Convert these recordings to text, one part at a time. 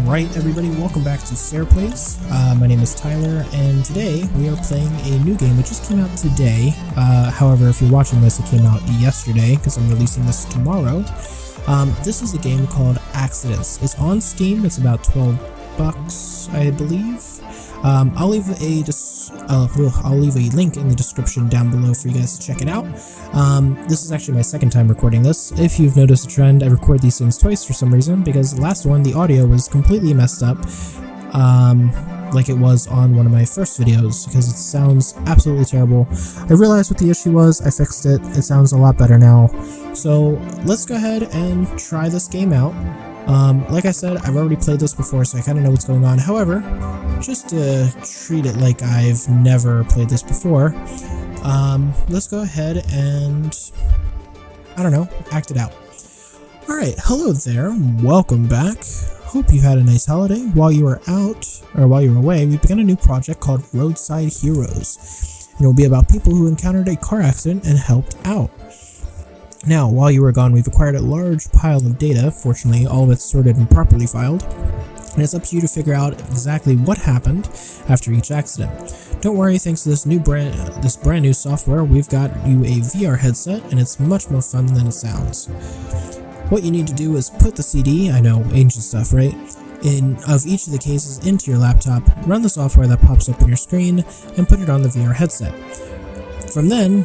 Alright everybody, welcome back to Fair Plays. My name is Tyler, and today we are playing a new game. It just came out today. However, if you're watching this, it came out yesterday, because I'm releasing this tomorrow. This is a game called Accidents. It's on Steam. It's about $12, I believe. I'll leave a link in the description down below for you guys to check it out. This is actually my second time recording this. If you've noticed a trend, I record these things twice for some reason, because the last one, the audio was completely messed up, like it was on one of my first videos, because it sounds absolutely terrible. I realized what the issue was, I fixed it, it sounds a lot better now. So let's go ahead and try this game out. Like I said, I've already played this before, so I kind of know what's going on. However, just to treat it like I've never played this before, let's go ahead and, I don't know, act it out. Alright, hello there, welcome back. Hope you had a nice holiday. While you were out, or while you were away, we began a new project called Roadside Heroes. It will be about people who encountered a car accident and helped out. Now, while you were gone, we've acquired a large pile of data. Fortunately, all of it's sorted and properly filed, and it's up to you to figure out exactly what happened after each accident. Don't worry, thanks to this brand new software, we've got you a VR headset, and it's much more fun than it sounds. What you need to do is put the CD, I know, ancient stuff, right, of each of the cases into your laptop, run the software that pops up on your screen, and put it on the VR headset. From then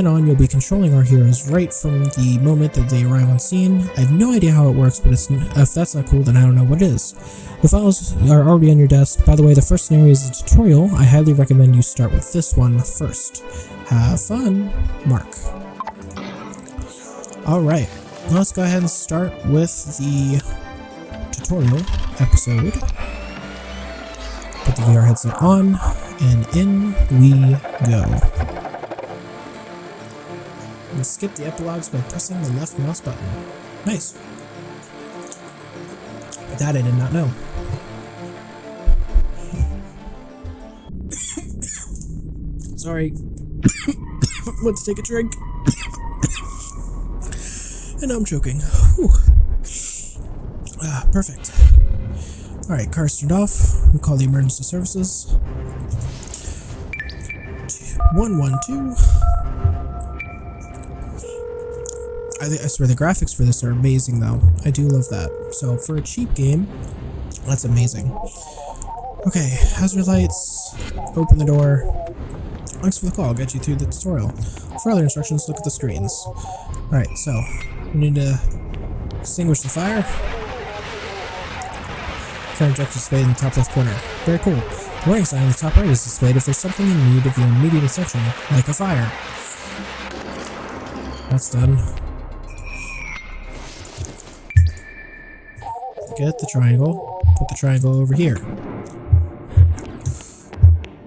on, you'll be controlling our heroes right from the moment that they arrive on scene. I have no idea how it works, but if that's not cool, then I don't know what is. The files are already on your desk. By the way, the first scenario is a tutorial. I highly recommend you start with this one first. Have fun, Mark. Alright, let's go ahead and start with the tutorial episode. Put the VR headset on, and in we go. And skip the epilogues by pressing the left mouse button. Nice. That I did not know. Sorry. Went to take a drink. And now I'm choking. Whew. Perfect. Alright, car's turned off. We call the emergency services. 112. I swear the graphics for this are amazing though. I do love that. So for a cheap game, that's amazing. Okay, hazard lights. Open the door. Thanks for the call. I'll get you through the tutorial. For other instructions, look at the screens. Alright, so we need to extinguish the fire. Current objective displayed in the top left corner. Very cool. The warning sign in the top right is displayed if there's something in need of your immediate attention, like a fire. That's done. Get the triangle. Put the triangle over here.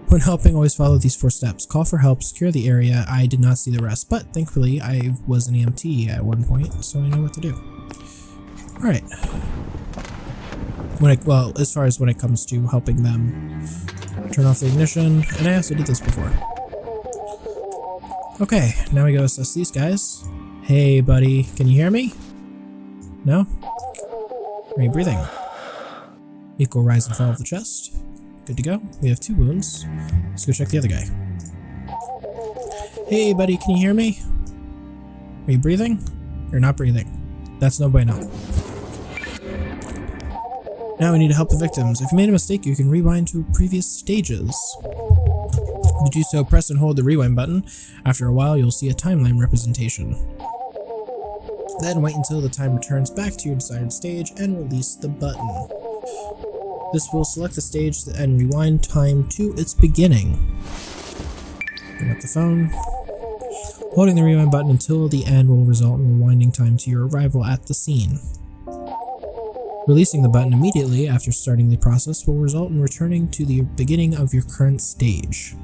When helping, always follow these 4 steps. Call for help, secure the area. I did not see the rest, but thankfully I was an EMT at one point, so I know what to do. Alright. Well, as far as when it comes to helping them turn off the ignition, and I also did this before. Okay, now we go assess these guys. Hey buddy, can you hear me? No? Are you breathing? Equal rise and fall of the chest. Good to go. We have 2 wounds. Let's go check the other guy. Hey buddy, can you hear me? Are you breathing? You're not breathing. That's no bueno. Now we need to help the victims. If you made a mistake, you can rewind to previous stages. To do so, press and hold the rewind button. After a while, you'll see a timeline representation. Then wait until the time returns back to your desired stage and release the button. This will select the stage and rewind time to its beginning. Bring up the phone. Holding the rewind button until the end will result in rewinding time to your arrival at the scene. Releasing the button immediately after starting the process will result in returning to the beginning of your current stage.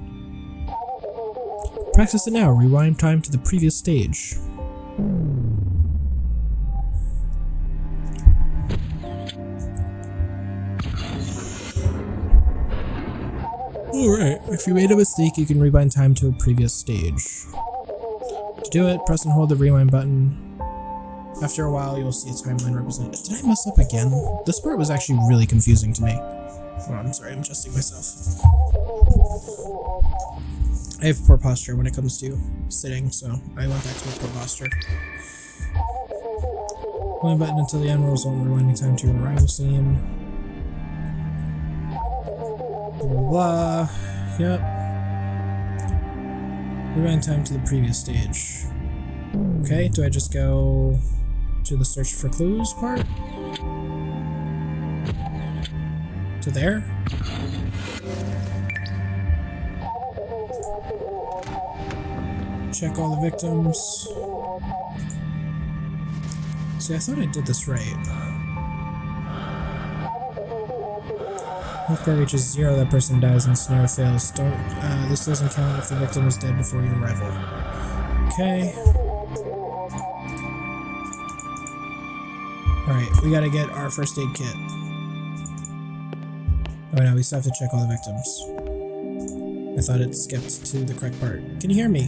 Practice it now. Rewind time to the previous stage. Alright, if you made a mistake, you can rewind time to a previous stage. To do it, press and hold the rewind button. After a while, you'll see a timeline represented. Did I mess up again? This part was actually really confusing to me. Oh, I'm sorry, I'm adjusting myself. I have poor posture when it comes to sitting, so I went back to my poor posture. Holding button until the end rolls on, rewinding time to your arrival scene. Blah, blah, blah. Yep. Rewind time to the previous stage. Okay, do I just go to the search for clues part? To there? Check all the victims. See, I thought I did this right. If bar reaches 0, that person dies and scenario fails. This doesn't count if the victim is dead before your arrival. Okay. Alright, we gotta get our first aid kit. Oh no, we still have to check all the victims. I thought it skipped to the correct part. Can you hear me?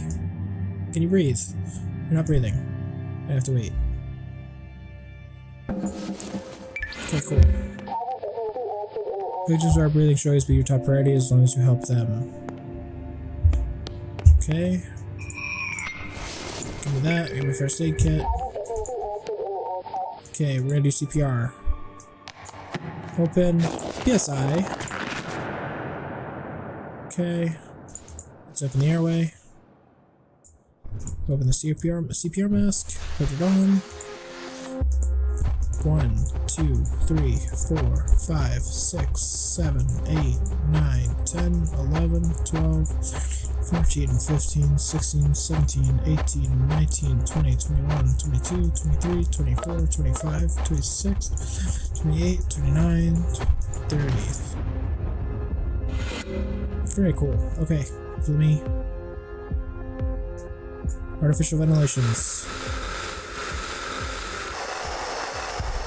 Can you breathe? You're not breathing. I have to wait. Okay, cool. Victims who are breathing should always be your top priority as long as you help them. Okay. Give me that. Give me first aid kit. Okay, we're gonna do CPR. Open. PSI. Okay. Let's open the airway. Open the CPR mask. Put it on. 1, 2, 3, 4, 5, 6, 7, 8, 9, 10, 11, 12, 14, 15, 16, 17, 18, 19, 20, 21, 22, 23, 24, 25, 26, 28, 29, 30. Very cool. Okay, let me. Artificial ventilations.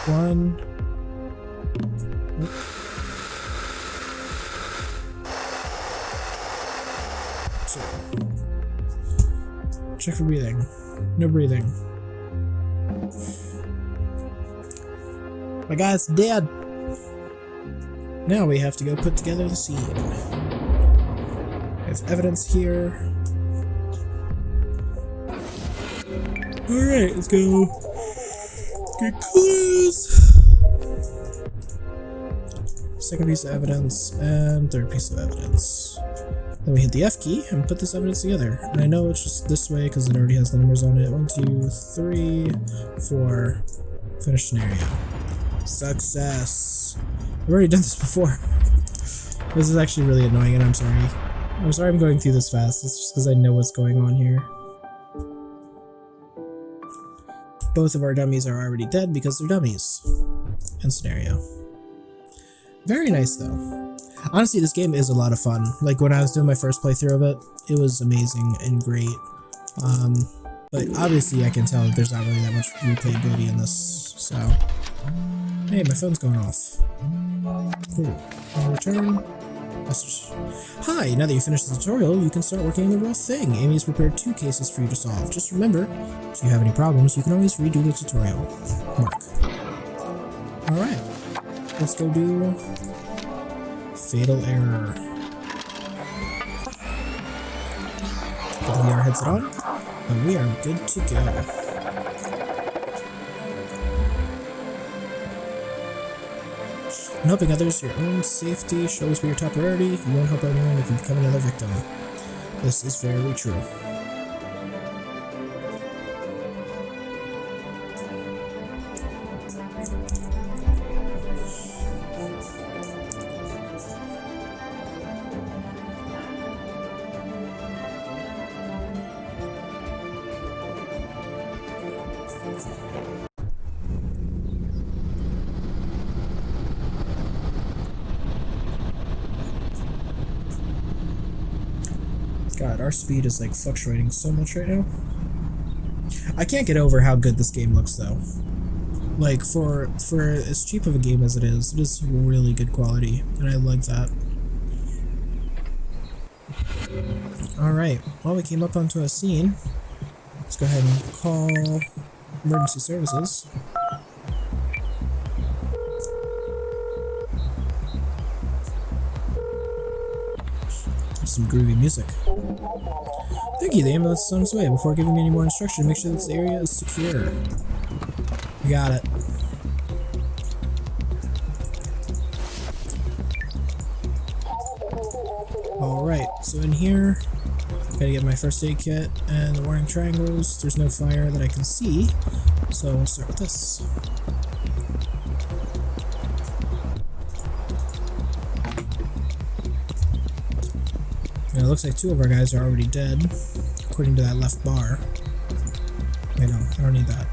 1. Check for breathing. No breathing. My guy's dead. Now we have to go put together the scene. There's evidence here. Alright, let's go. Get clues. Second piece of evidence and third piece of evidence. Then we hit the F key and put this evidence together. And I know it's just this way because it already has the numbers on it. 1, 2, 3, 4. Finish scenario. Success. I've already done this before. This is actually really annoying and I'm sorry. I'm sorry I'm going through this fast. It's just because I know what's going on here. Both of our dummies are already dead because they're dummies. End scenario. Very nice though. Honestly, this game is a lot of fun. Like when I was doing my first playthrough of it, it was amazing and great. But obviously I can tell that there's not really that much replayability in this, so. Hey, my phone's going off. Cool. I'll return. Message. Hi, now that you finished the tutorial, you can start working on the real thing. Amy has prepared 2 cases for you to solve. Just remember, if you have any problems, you can always redo the tutorial. Mark. Alright. Let's go do Fatal Error. Get the VR headset on, and we are good to go. In helping others, your own safety should always be your top priority. You won't help anyone if you become another victim. This is very true. God, our speed is like fluctuating so much right now. I can't get over how good this game looks though. Like for as cheap of a game as it is really good quality, and I like that. Alright, well we came up onto a scene. Let's go ahead and call emergency services. There's some groovy music. Thank you, the ambulance is on its way. Before giving me any more instruction, make sure that the area is secure. We got it. Alright, so in here, gotta get my first aid kit and the warning triangles. There's no fire that I can see, so we'll start with this. And it looks like 2 of our guys are already dead, according to that left bar. Wait, no, I don't need that.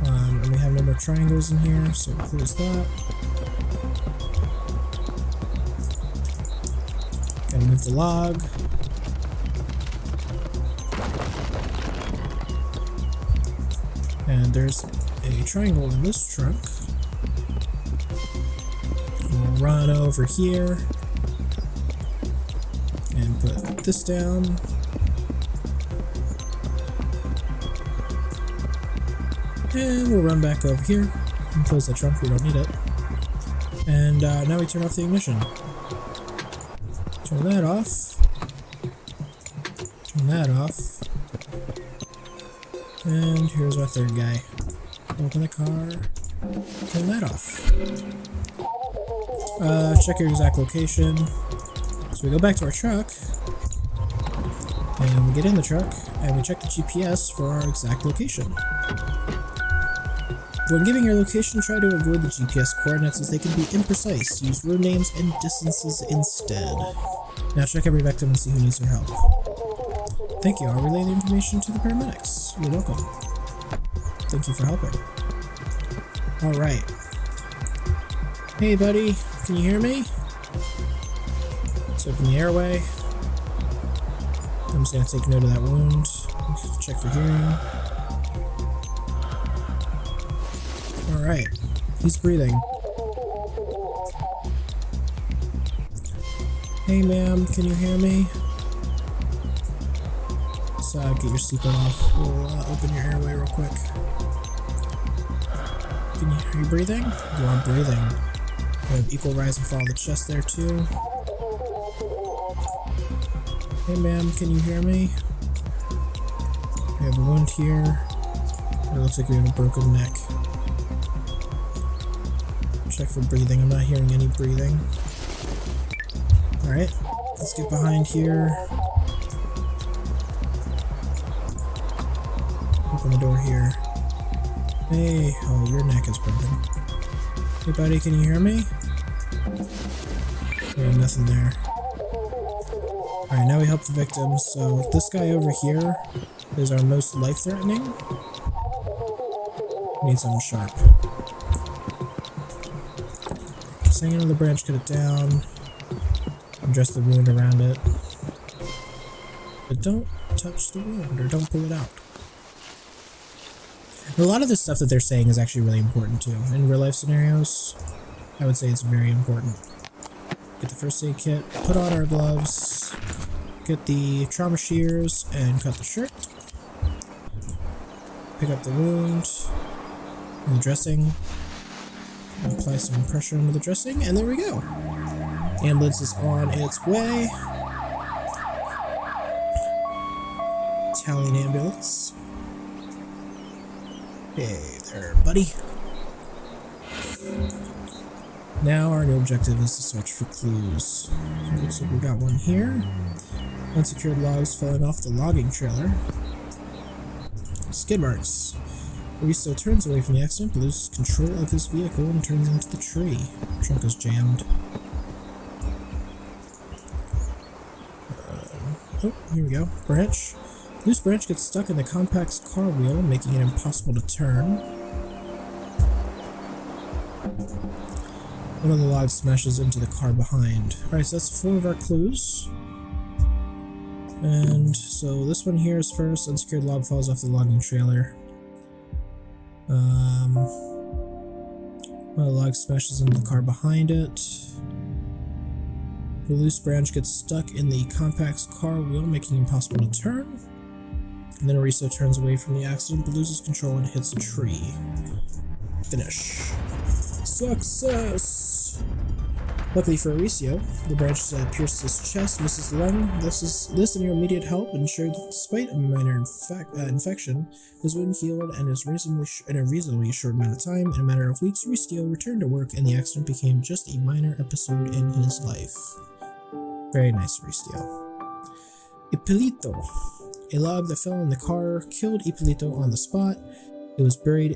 And we have no more triangles in here, so we'll close that. Gotta move the log. And there's a triangle in this trunk. We'll run over here and put this down. And we'll run back over here and close the trunk, we don't need it. And now we turn off the ignition. Turn that off. Turn that off. And here's our third guy. Open the car. Turn that off. Check your exact location. So we go back to our truck. And we get in the truck. And we check the GPS for our exact location. When giving your location, try to avoid the GPS coordinates as they can be imprecise. Use road names and distances instead. Now check every victim and see who needs your help. Thank you. I'll relay the information to the paramedics. You're welcome. Thank you for helping. Alright. Hey buddy, can you hear me? Let's open the airway. I'm just gonna take note of that wound. Check for hearing. Alright. He's breathing. Hey ma'am, can you hear me? Let's get your seatbelt off. We'll open your airway real quick. Are you breathing? You are breathing. We have equal rise and fall of the chest there too. Hey ma'am, can you hear me? We have a wound here. It looks like we have a broken neck. Check for breathing. I'm not hearing any breathing. Alright, let's get behind here. Open the door here. Hey, oh, your neck is broken. Hey buddy, can you hear me? Yeah, nothing there. Alright, now we help the victims. So this guy over here is our most life-threatening. Need something sharp. Just hang on the branch, cut it down. Address the wound around it. But don't touch the wound, or don't pull it out. And a lot of the stuff that they're saying is actually really important too. In real life scenarios, I would say it's very important. Get the first aid kit, put on our gloves, get the trauma shears, and cut the shirt. Pick up the wound, and the dressing, and apply some pressure into the dressing, and there we go. Ambulance is on its way. Italian ambulance. Hey there, buddy. Now our new objective is to search for clues. Looks like we got one here. Unsecured logs falling off the logging trailer. Skid marks. Risto turns away from the accident, but loses control of his vehicle and turns into the tree. Trunk is jammed. Oh, here we go. Branch. Loose branch gets stuck in the compact's car wheel, making it impossible to turn. One of the logs smashes into the car behind. Alright, so that's 4 of our clues. And so this one here is first. Unsecured log falls off the logging trailer. One of the logs smashes into the car behind it. The loose branch gets stuck in the compact's car wheel, making it impossible to turn. And then Aristo turns away from the accident, but loses control and hits a tree. Finish. Success! Luckily for Aristo, the branch pierced his chest, misses the lung. This and your immediate help ensured that despite a minor infection, his wound healed and in a reasonably short amount of time. In a matter of weeks, Aristo returned to work and the accident became just a minor episode in his life. Very nice, Aristo. Ippolito. A log that fell in the car killed Ippolito on the spot. He was buried a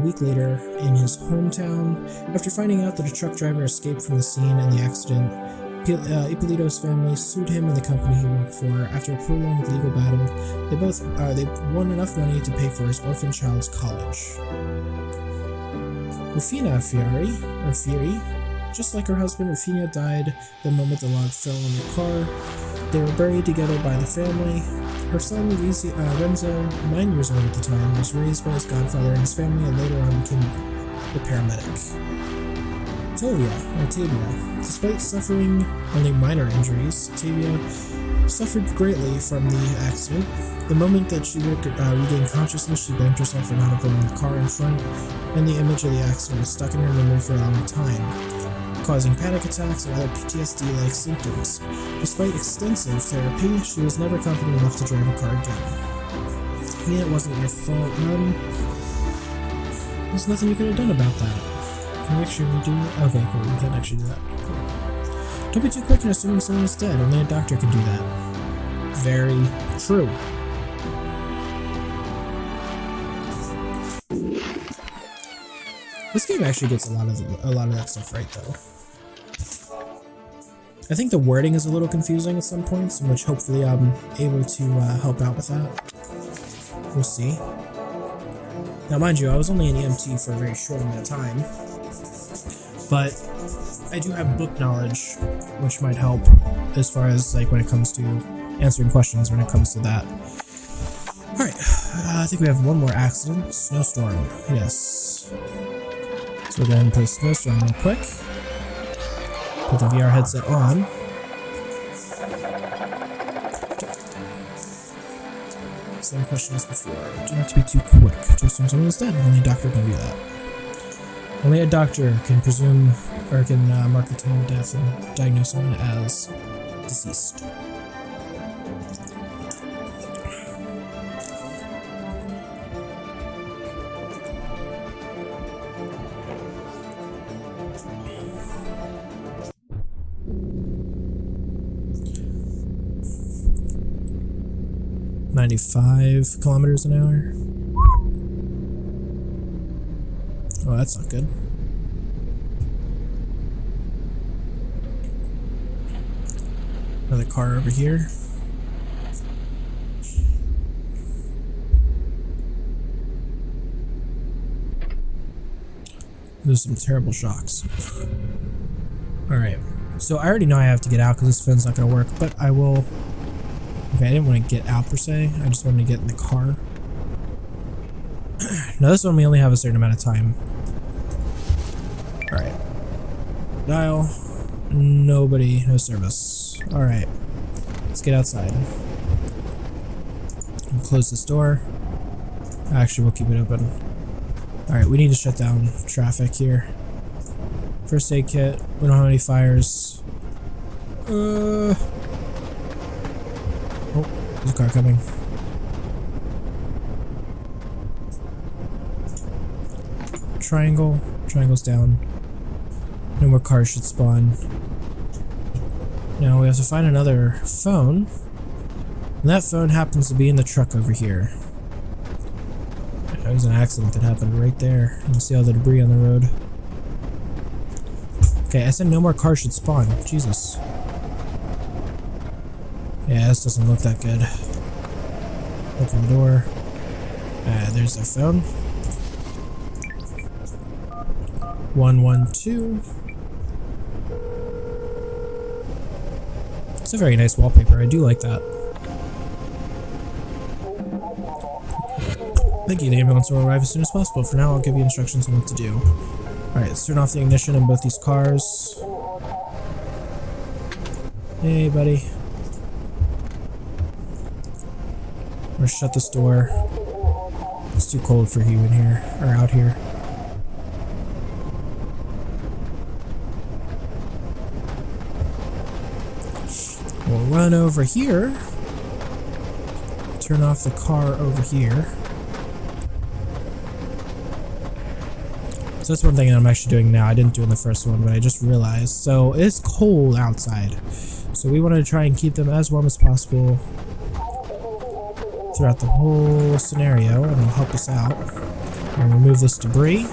week later in his hometown. After finding out that a truck driver escaped from the scene in the accident, Ippolito's family sued him and the company he worked for. After a prolonged legal battle, they won enough money to pay for his orphan child's college. Rufina Fieri, just like her husband, Rufina died the moment the log fell in the car. They were buried together by the family. Her son, Renzo, 9 years old at the time, was raised by his godfather and his family and later on became a paramedic. Tavia. Despite suffering only minor injuries, Tavia suffered greatly from the accident. The moment that she regained consciousness, she blamed herself for not avoiding the car in front, and the image of the accident was stuck in her memory for a long time, causing panic attacks and other PTSD-like symptoms. Despite extensive therapy, she was never confident enough to drive a car again. I mean, it wasn't your fault, there's nothing you could have done about that. Can we actually redo it? Okay, cool, we can't actually do that. Cool. Don't be too quick in assuming someone is dead, only a doctor can do that. Very true. This game actually gets a lot of that stuff right, though. I think the wording is a little confusing at some points, in which hopefully I'm able to help out with that. We'll see. Now, mind you, I was only an EMT for a very short amount of time, but I do have book knowledge, which might help as far as like when it comes to answering questions when it comes to that. Alright, I think we have one more accident. Snowstorm, yes. So we'll go ahead and play Snowstorm real quick. Put the VR headset on. Same question as before. Do not to be too quick to assume someone is dead. Only a doctor can do that. Only a doctor can presume or can mark the time of death and diagnose someone as deceased. .95 kilometers an hour. Oh, that's not good. Another car over here. There's some terrible shocks. Alright, so I already know I have to get out because this phone's not going to work, but I will... Okay, I didn't want to get out per se, I just wanted to get in the car. Now this one we only have a certain amount of time. Alright. Dial. Nobody, no service. Alright. Let's get outside. And close this door. Actually, we'll keep it open. Alright, we need to shut down traffic here. First aid kit. We don't have any fires. Oh, there's a car coming. Triangle. Triangle's down. No more cars should spawn. Now we have to find another phone. And that phone happens to be in the truck over here. There was an accident that happened right there. You can see all the debris on the road. Okay, I said no more cars should spawn. Jesus. Yeah, this doesn't look that good. Open the door. There's their phone. 112. It's a very nice wallpaper. I do like that. Thank you. The ambulance will arrive as soon as possible. For now, I'll give you instructions on what to do. Alright, let's turn off the ignition on both these cars. Hey, buddy. gonna shut this door. It's too cold for you in here, or out here. We'll run over here. Turn off the car over here. So that's one thing that I'm actually doing now. I didn't do in the first one, but I just realized. So it's cold outside. So we want to try and keep them as warm as possible throughout the whole scenario, and it'll help us out. We'll remove this debris.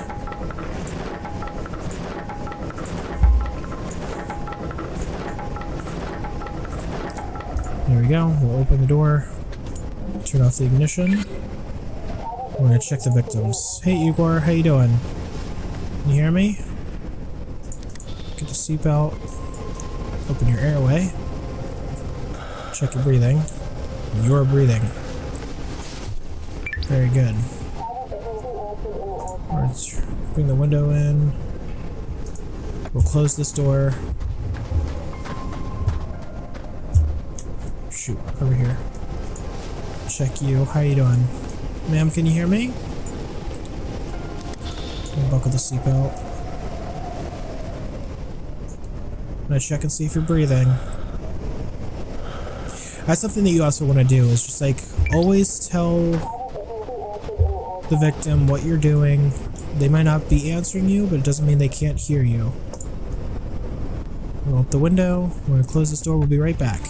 There we go. We'll open the door. Turn off the ignition. We're gonna check the victims. Hey Igor, how you doing? Can you hear me? Get the seatbelt. Open your airway. Check your breathing. You're breathing. Very good. Let's bring the window in. We'll close this door. Shoot, over here. Check you. How you doing? Ma'am, can you hear me? Buckle the seatbelt. I'm gonna check and see if you're breathing. That's something that you also want to do, is just like always tell the victim what you're doing. They might not be answering you, but it doesn't mean they can't hear you. We'll open the window. We're gonna close this door. We'll be right back.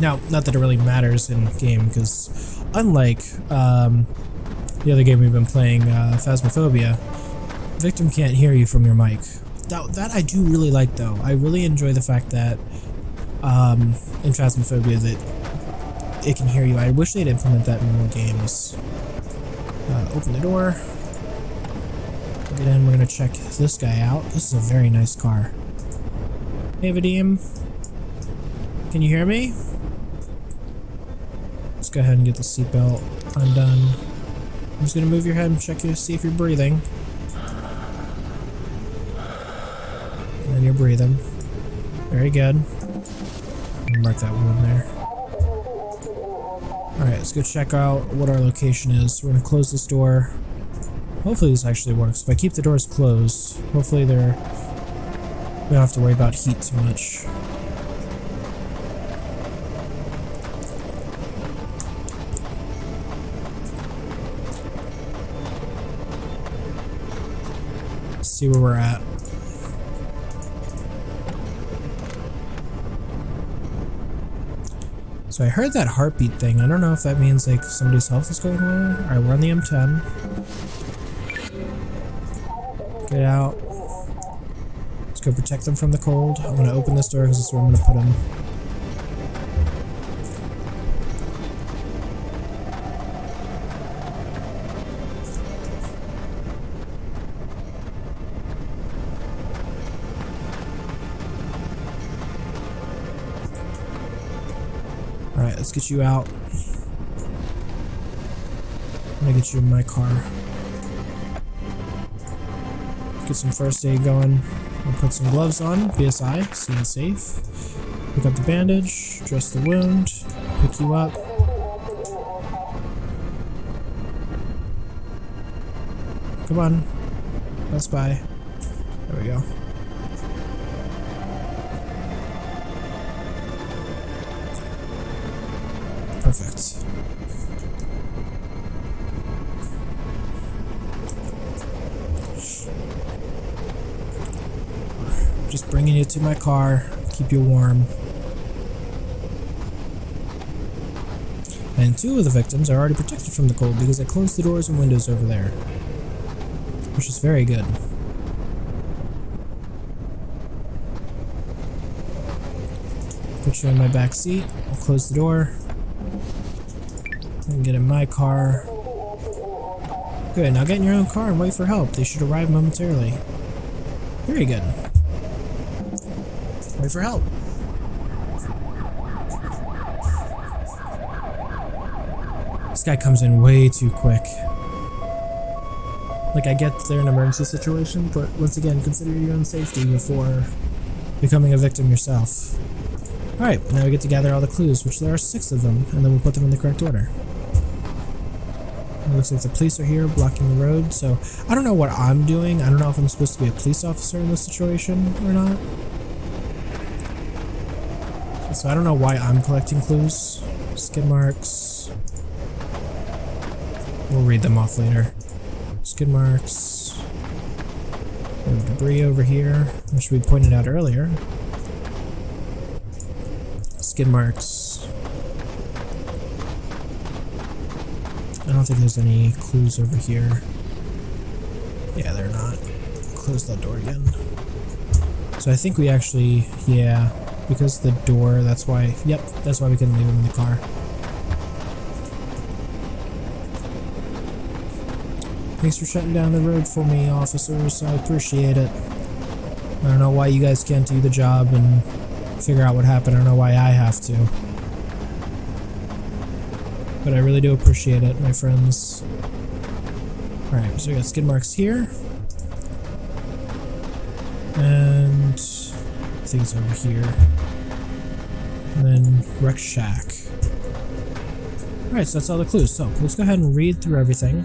Now, not that it really matters in game, because unlike the other game we've been playing, Phasmophobia, the victim can't hear you from your mic. Now, that I do really like, though. I really enjoy the fact that in Phasmophobia that it can hear you. I wish they'd implement that in more games. Open the door. Get in. We're gonna check this guy out. This is a very nice car. Hey, Vadim. Can you hear me? Let's go ahead and get the seatbelt undone. I'm just gonna move your head and check you to see if you're breathing. And you're breathing. Very good. Mark that one there. Alright, let's go check out what our location is. We're gonna close this door. Hopefully this actually works. If I keep the doors closed, hopefully we don't have to worry about heat too much. Let's see where we're at. So I heard that heartbeat thing. I don't know if that means like somebody's health is going low. Alright, we're on the M10. Get out. Let's go protect them from the cold. I'm gonna open this door because this is where I'm gonna put them. Alright, let's get you out. I'm gonna get you in my car. Get some first aid going. We'll put some gloves on, PSI, so you're safe. Pick up the bandage, dress the wound, pick you up. Come on. Let's by. There we go. Perfect. Just bringing you to my car, keep you warm. And two of the victims are already protected from the cold because I closed the doors and windows over there, which is very good. Put you in my back seat. I'll close the door. And get in my car. Good, now get in your own car and wait for help. They should arrive momentarily. Very good. Wait for help. This guy comes in way too quick. Like, I get they're an emergency situation, but once again, consider your own safety before becoming a victim yourself. Alright, now we get to gather all the clues, which there are 6 of them, and then we'll put them in the correct order. It looks like the police are here blocking the road, so I don't know what I'm doing. I don't know if I'm supposed to be a police officer in this situation or not. So I don't know why I'm collecting clues. Skid marks. We'll read them off later. Skid marks. We have debris over here, which we pointed out earlier. Skid marks. I don't think there's any clues over here. Yeah, they're not. Close that door again. So I think we actually, yeah, because the door, that's why, yep, that's why we couldn't leave him in the car. Thanks for shutting down the road for me, officers. I appreciate it. I don't know why you guys can't do the job and figure out what happened. I don't know why I have to. But I really do appreciate it, my friends. Alright, so we got skid marks here. And I think it's over here. And then wreck shack. Alright, so that's all the clues. So let's go ahead and read through everything.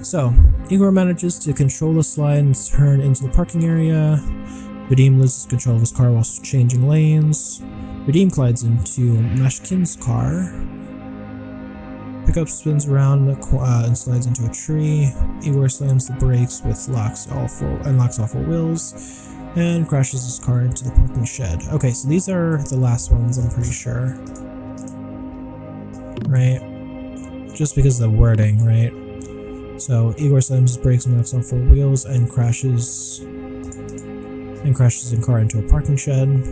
So, Igor manages to control the slide and turn into the parking area. Vadim loses control of his car while changing lanes. Vadim collides into Mashkin's car. Pickup spins around and slides into a tree. Igor slams the brakes with unlocks all 4 wheels and crashes his car into the parking shed. Okay, so these are the last ones, I'm pretty sure. Right? Just because of the wording, right? So Igor slams his brakes and unlocks all 4 wheels and crashes his car into a parking shed.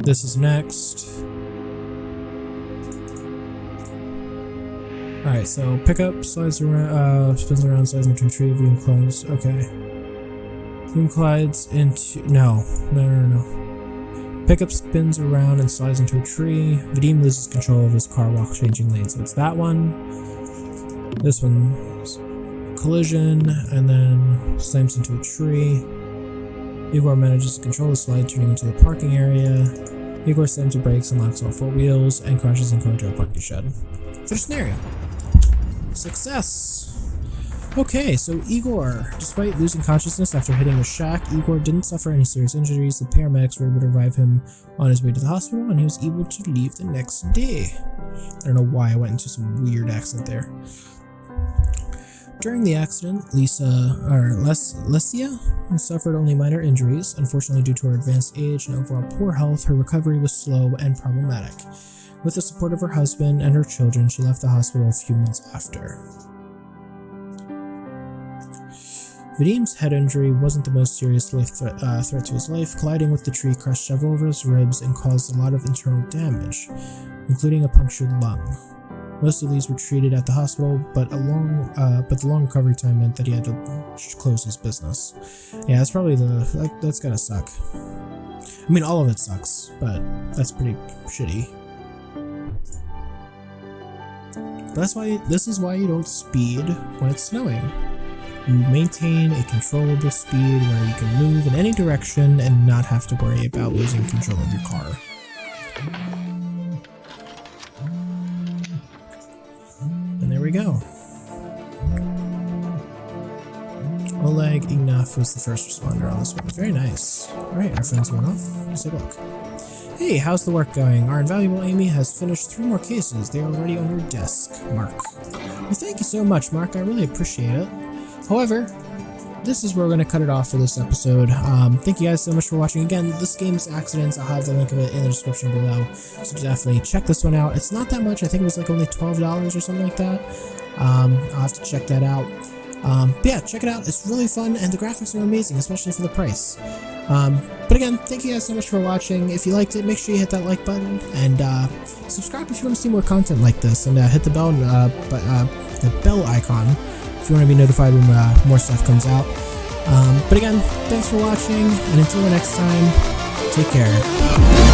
This is next. Alright, so pickup slides around, spins around, slides into a tree, Vadim collides. Okay. Vadim collides into. No. Pickup spins around and slides into a tree. Vadim loses control of his car while changing lanes. So it's that one. This one is collision and then slams into a tree. Igor manages to control the slide, turning into the parking area. Igor slams the brakes and locks all 4 wheels and crashes into a parking shed. First scenario. Success! Okay, so Igor, despite losing consciousness after hitting the shack, Igor didn't suffer any serious injuries. The paramedics were able to revive him on his way to the hospital, and he was able to leave the next day. I don't know why I went into some weird accent there. During the accident, Lesia suffered only minor injuries. Unfortunately, due to her advanced age and overall poor health, her recovery was slow and problematic. With the support of her husband and her children, she left the hospital a few months after. Vadim's head injury wasn't the most serious threat to his life. Colliding with the tree crushed several of his ribs and caused a lot of internal damage, including a punctured lung. Most of these were treated at the hospital, but the long recovery time meant that he had to close his business. Yeah, that's probably that's gotta suck. I mean, all of it sucks, but that's pretty shitty. But this is why you don't speed when it's snowing. You maintain a controllable speed where you can move in any direction and not have to worry about losing control of your car. And there we go. Oleg Ignaf was the first responder on this one. Very nice. Alright, our friends going off. Let's take a look. Hey, how's the work going? Our invaluable Amy has finished 3 more cases. They are already on your desk, Mark. Well, thank you so much, Mark. I really appreciate it. However, this is where we're going to cut it off for this episode. Thank you guys so much for watching. Again, this game's Accidents. I'll have the link of it in the description below. So definitely check this one out. It's not that much. I think it was like only $12 or something like that. I'll have to check that out. But yeah, check it out. It's really fun and the graphics are amazing, especially for the price. But again, thank you guys so much for watching. If you liked it, make sure you hit that like button and subscribe if you want to see more content like this, and hit the bell icon if you want to be notified when more stuff comes out. But again, thanks for watching, and until the next time, take care.